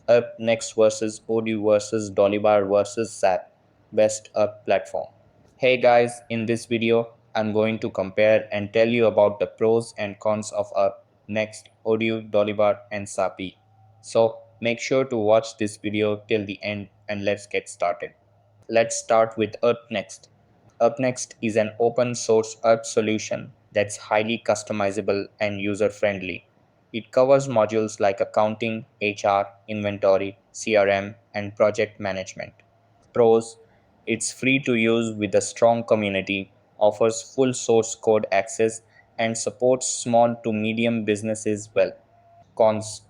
Erpnext versus Odoo versus Dolibarr versus SAP, best platform. Hey guys, in this video, I'm going to compare and tell you about the pros and cons of Erpnext, Odoo, Dolibarr, and SAP. So make sure to watch this video till the end and let's get started. Let's start with Erpnext. Erpnext is an open source Erp solution that's highly customizable and user friendly. It covers modules like accounting, HR, inventory, CRM, and project management. Pros: it's free to use with a strong community, offers full source code access, and supports small to medium businesses well. Cons: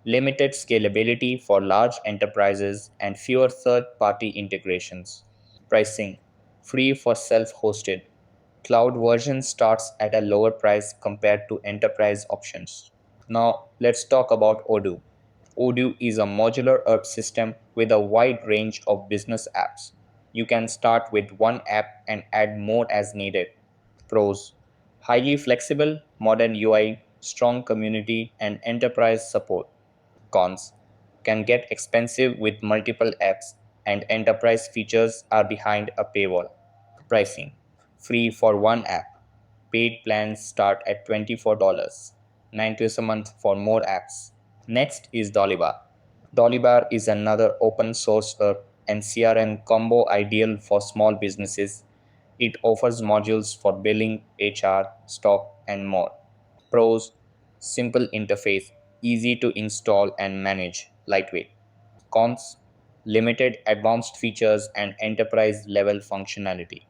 limited scalability for large enterprises and fewer third party integrations. Pricing: free for self hosted. Cloud version starts at a lower price compared to enterprise options. Now, let's talk about Odoo. Odoo is a modular ERP system with a wide range of business apps. You can start with one app and add more as needed. Pros: highly flexible, modern UI, strong community, and enterprise support. Cons: can get expensive with multiple apps, and enterprise features are behind a paywall. Pricing: free for one app. Paid plans start at $24, $90 a month for more apps. Next is Dolibarr. Dolibarr is another open source and CRM combo ideal for small businesses. It offers modules for billing, HR, stock, and more. Pros: simple interface, easy to install and manage, lightweight. Cons: limited advanced features and enterprise level functionality.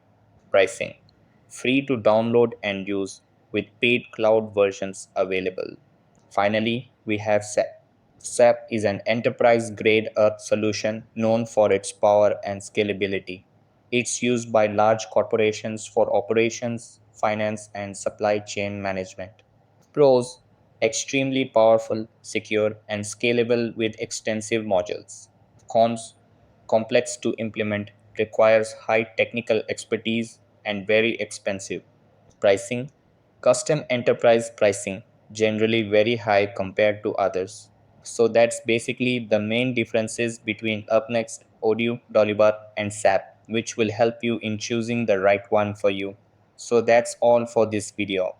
Pricing: free to download and use with paid cloud versions available. Finally, we have SAP. SAP is an enterprise grade Earth solution known for its power and scalability. It's used by large corporations for operations, finance, and supply chain management. Pros: extremely powerful, secure, and scalable with extensive modules. Cons: complex to implement, requires high technical expertise, and very expensive. Pricing: custom enterprise pricing, generally very high compared to others. So that's basically the main differences between Upnext, Odoo, Dolibarr, and SAP, which will help you in choosing the right one for you. So that's all for this video.